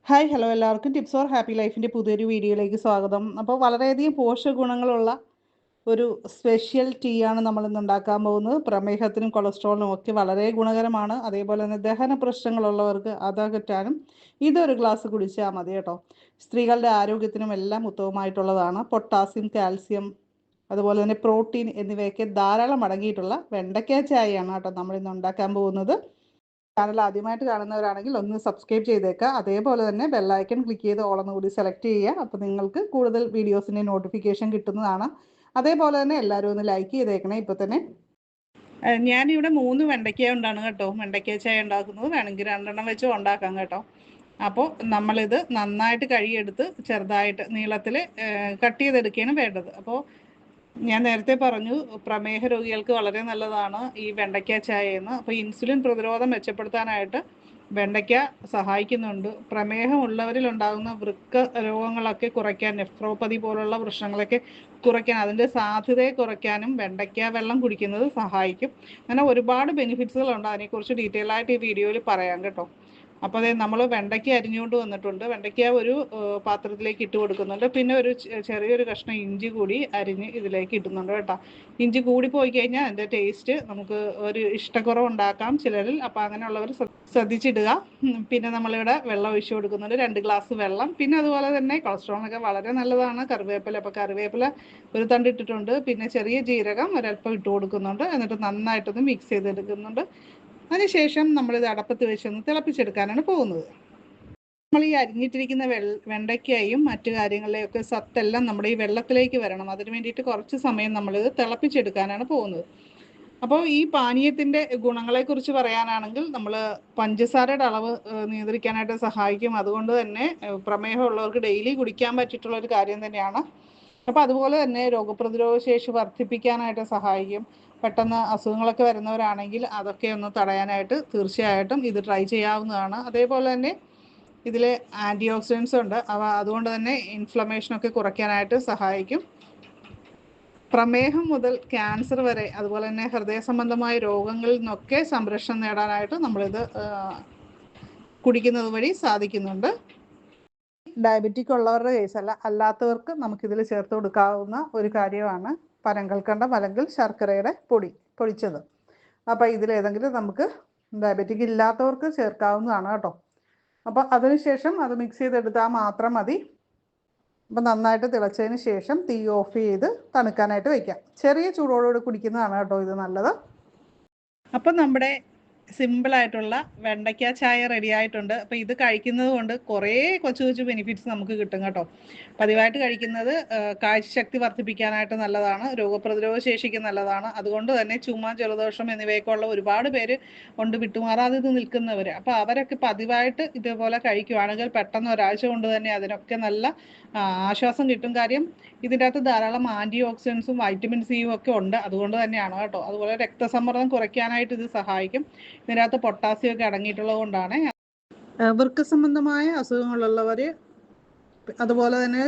Hi hello എല്ലാവർക്കും tips four happy ലൈഫിൻ്റെ പുതിയൊരു വീഡിയോയിലേക്ക് സ്വാഗതം. അപ്പോൾ വളരെയധികം പോഷക ഗുണങ്ങളുള്ള ഒരു സ്പെഷ്യൽ ടീ ആണ് നമ്മളിന്ന് ഉണ്ടാക്കാൻ പോകുന്നത്. പ്രമേഹത്തിനും കൊളസ്ട്രോളിനും ഒക്കെ വളരെ ഗുണകരമാണ്. അതേപോലെ തന്നെ ദഹന പ്രശ്നങ്ങളുള്ളവർക്ക് അതകറ്റാനും ഇതൊരു ഗ്ലാസ് കുടിച്ചാൽ മതി കേട്ടോ. സ്ത്രീകളുടെ ആരോഗ്യത്തിനും എല്ലാം ഉത്തമമായിട്ടുള്ളതാണ്. പൊട്ടാസ്യം, കാൽസ്യം, അതുപോലെ തന്നെ പ്രോട്ടീൻ എന്നിവയൊക്കെ ധാരാളം അടങ്ങിയിട്ടുള്ള വെണ്ടയ്ക്ക ചായയാണ് കേട്ടോ നമ്മളിന്ന് ഉണ്ടാക്കാൻ പോകുന്നത്. ചാനൽ ആദ്യമായിട്ട് കാണുന്നവരാണെങ്കിൽ ഒന്ന് സബ്സ്ക്രൈബ് ചെയ്തേക്കുക. അതേപോലെ തന്നെ ബെല്ലൈക്കൺ ക്ലിക്ക് ചെയ്ത് ഓളെന്ന് കൂടി സെലക്ട് ചെയ്യുക. അപ്പോൾ നിങ്ങൾക്ക് കൂടുതൽ വീഡിയോസിൻ്റെ നോട്ടിഫിക്കേഷൻ കിട്ടുന്നതാണ്. അതേപോലെ തന്നെ എല്ലാവരും ഒന്ന് ലൈക്ക് ചെയ്തേക്കണേ ഇപ്പോൾ തന്നെ. ഞാനിവിടെ 3 വെണ്ടയ്ക്ക കൊണ്ടാണ് കേട്ടോ വെണ്ടയ്ക്ക ചായ ഉണ്ടാക്കുന്നത്. വേണമെങ്കിൽ 2 വെച്ച് ഉണ്ടാക്കാം കേട്ടോ. അപ്പോൾ നമ്മളിത് നന്നായിട്ട് കഴുകിയെടുത്ത് ചെറുതായിട്ട് നീളത്തിൽ കട്ട് ചെയ്തെടുക്കുകയാണ് വേണ്ടത്. അപ്പോൾ ഞാൻ നേരത്തെ പറഞ്ഞു പ്രമേഹ രോഗികൾക്ക് വളരെ നല്ലതാണ് ഈ വെണ്ടയ്ക്ക ചായയെന്ന്. അപ്പോൾ ഇൻസുലിൻ പ്രതിരോധം മെച്ചപ്പെടുത്താനായിട്ട് വെണ്ടയ്ക്ക സഹായിക്കുന്നുണ്ട്. പ്രമേഹമുള്ളവരിൽ ഉണ്ടാകുന്ന വൃക്ക രോഗങ്ങളൊക്കെ കുറയ്ക്കാൻ, നെഫ്രോപ്പതി പോലുള്ള പ്രശ്നങ്ങളൊക്കെ കുറയ്ക്കാൻ, അതിൻ്റെ സാധ്യതയെ കുറയ്ക്കാനും വെണ്ടയ്ക്ക വെള്ളം കുടിക്കുന്നത് സഹായിക്കും. അങ്ങനെ ഒരുപാട് ബെനിഫിറ്റ്സുകളുണ്ട്. അതിനെക്കുറിച്ച് ഡീറ്റെയിൽ ആയിട്ട് ഈ വീഡിയോയിൽ പറയാം കേട്ടോ. അപ്പോൾ അതെ നമ്മൾ വെണ്ടയ്ക്ക അരിഞ്ഞുകൊണ്ട് വന്നിട്ടുണ്ട്. വെണ്ടയ്ക്ക ഒരു പാത്രത്തിലേക്ക് ഇട്ട് കൊടുക്കുന്നുണ്ട്. പിന്നെ ഒരു ചെറിയൊരു കഷ്ണം ഇഞ്ചി കൂടി അരിഞ്ഞ് ഇതിലേക്ക് ഇടുന്നുണ്ട് കേട്ടോ. ഇഞ്ചി കൂടി പോയി കഴിഞ്ഞാൽ അതിൻ്റെ ടേസ്റ്റ് നമുക്ക് ഒരു ഇഷ്ടക്കുറവ് ഉണ്ടാക്കാം ചിലരിൽ. അപ്പോൾ അങ്ങനെയുള്ളവർ ശ്രദ്ധിച്ചിടുക. പിന്നെ നമ്മളിവിടെ വെള്ളം ഒഴിച്ചു കൊടുക്കുന്നുണ്ട്, 2 ഗ്ലാസ് വെള്ളം. പിന്നെ അതുപോലെ തന്നെ കൊളസ്ട്രോളിനൊക്കെ വളരെ നല്ലതാണ് കറിവേപ്പില. അപ്പോൾ കറിവേപ്പില ഒരു തണ്ട് ഇട്ടിട്ടുണ്ട്. പിന്നെ ചെറിയ ജീരകം ഒരല്പം ഇട്ട് കൊടുക്കുന്നുണ്ട്. എന്നിട്ട് നന്നായിട്ടൊന്ന് മിക്സ് ചെയ്തെടുക്കുന്നുണ്ട്. അതിനുശേഷം നമ്മളിത് അടപ്പത്ത് വെച്ചൊന്ന് തിളപ്പിച്ചെടുക്കാനാണ് പോകുന്നത്. നമ്മൾ ഈ അരിഞ്ഞിട്ടിരിക്കുന്ന വെണ്ടയ്ക്കയും മറ്റു കാര്യങ്ങളിലെയൊക്കെ സത്തെല്ലാം നമ്മുടെ ഈ വെള്ളത്തിലേക്ക് വരണം. അതിന് വേണ്ടിയിട്ട് കുറച്ച് സമയം നമ്മളിത് തിളപ്പിച്ചെടുക്കാനാണ് പോകുന്നത്. അപ്പോൾ ഈ പാനീയത്തിൻ്റെ ഗുണങ്ങളെക്കുറിച്ച് പറയാനാണെങ്കിൽ നമ്മൾ പഞ്ചസാരയുടെ അളവ് നിയന്ത്രിക്കാനായിട്ട് സഹായിക്കും. അതുകൊണ്ട് തന്നെ പ്രമേഹമുള്ളവർക്ക് ഡെയിലി കുടിക്കാൻ പറ്റിയിട്ടുള്ളൊരു കാര്യം തന്നെയാണ്. അപ്പോൾ അതുപോലെ തന്നെ രോഗപ്രതിരോധ ശേഷി വർദ്ധിപ്പിക്കാനായിട്ട് സഹായിക്കും. പെട്ടെന്ന് അസുഖങ്ങളൊക്കെ വരുന്നവരാണെങ്കിൽ അതൊക്കെ ഒന്ന് തടയാനായിട്ട് തീർച്ചയായിട്ടും ഇത് ട്രൈ ചെയ്യാവുന്നതാണ്. അതേപോലെ തന്നെ ഇതിൽ ആൻറ്റി ഓക്സിഡൻസ് ഉണ്ട്. അതുകൊണ്ട് തന്നെ ഇൻഫ്ലമേഷനൊക്കെ കുറയ്ക്കാനായിട്ട് സഹായിക്കും. പ്രമേഹം മുതൽ ക്യാൻസർ വരെ, അതുപോലെ തന്നെ ഹൃദയ സംബന്ധമായ രോഗങ്ങളിൽ നിന്നൊക്കെ സംരക്ഷണം നേടാനായിട്ട് നമ്മളിത് കുടിക്കുന്നത് വഴി സാധിക്കുന്നുണ്ട്. ഡയബറ്റിക് ഉള്ളവരുടെ കേസല്ല, അല്ലാത്തവർക്ക് നമുക്കിതിൽ ചേർത്ത് കൊടുക്കാവുന്ന ഒരു കാര്യമാണ് പനങ്കൽക്കണ്ടം അല്ലെങ്കിൽ ശർക്കരയുടെ പൊടിച്ചത്. അപ്പോൾ ഇതിലേതെങ്കിലും നമുക്ക് ഡയബറ്റിക് ഇല്ലാത്തവർക്ക് ചേർക്കാവുന്നതാണ് കേട്ടോ. അപ്പോൾ അതിനുശേഷം അത് മിക്സ് ചെയ്തെടുത്താൽ മാത്രം മതി. അപ്പോൾ നന്നായിട്ട് തിളച്ചതിന് ശേഷം തീ ഓഫ് ചെയ്ത് തണുക്കാനായിട്ട് വയ്ക്കാം. ചെറിയ ചൂടോടുകൂടി കുടിക്കുന്നതാണ് കേട്ടോ ഇത് നല്ലത്. അപ്പം നമ്മുടെ സിമ്പിളായിട്ടുള്ള വെണ്ടയ്ക്ക ചായ റെഡി ആയിട്ടുണ്ട്. അപ്പോൾ ഇത് കഴിക്കുന്നത് കൊണ്ട് കുറേ കൊച്ചു കൊച്ചു ബെനിഫിറ്റ്സ് നമുക്ക് കിട്ടും കേട്ടോ. പതിവായിട്ട് കഴിക്കുന്നത് കാഴ്ചശക്തി വർദ്ധിപ്പിക്കാനായിട്ട് നല്ലതാണ്, രോഗപ്രതിരോധ ശേഷിക്ക് നല്ലതാണ്. അതുകൊണ്ട് തന്നെ ചുമ, ജലദോഷം എന്നിവയൊക്കെ ഉള്ള ഒരുപാട് പേര് ഉണ്ട് വിട്ടുമാറാതെ ഇത് നിൽക്കുന്നവർ. അപ്പോൾ അവരൊക്കെ പതിവായിട്ട് ഇതേപോലെ കഴിക്കുകയാണെങ്കിൽ പെട്ടെന്ന് ഒരാഴ്ച കൊണ്ട് തന്നെ അതിനൊക്കെ നല്ല ആശ്വാസം കിട്ടും. കാര്യം ഇതിൻ്റെ അകത്ത് ധാരാളം ആൻറ്റി ഓക്സിഡൻസും വൈറ്റമിൻ സിയും ഒക്കെ ഉണ്ട്. അതുകൊണ്ട് തന്നെയാണ് കേട്ടോ. അതുപോലെ രക്തസമ്മർദ്ദം കുറയ്ക്കാനായിട്ട് ഇത് സഹായിക്കും. ഇതിനകത്ത് പൊട്ടാസ്യം ഒക്കെ അടങ്ങിയിട്ടുള്ളത് കൊണ്ടാണ്. വൃക്ക സംബന്ധമായ അസുഖങ്ങളുള്ളവർ, അതുപോലെ തന്നെ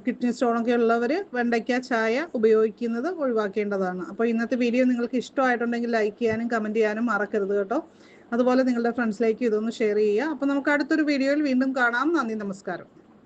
കിഡ്നി സ്റ്റോണൊക്കെ ഉള്ളവർ വെണ്ടയ്ക്ക ചായ ഉപയോഗിക്കുന്നത് ഒഴിവാക്കേണ്ടതാണ്. അപ്പോൾ ഇന്നത്തെ വീഡിയോ നിങ്ങൾക്ക് ഇഷ്ടമായിട്ടുണ്ടെങ്കിൽ ലൈക്ക് ചെയ്യാനും കമൻറ്റ് ചെയ്യാനും മറക്കരുത് കേട്ടോ. അതുപോലെ നിങ്ങളുടെ ഫ്രണ്ട്സിലേക്ക് ഇതൊന്ന് ഷെയർ ചെയ്യുക. അപ്പോൾ നമുക്ക് അടുത്തൊരു വീഡിയോയിൽ വീണ്ടും കാണാം. നന്ദി, നമസ്കാരം.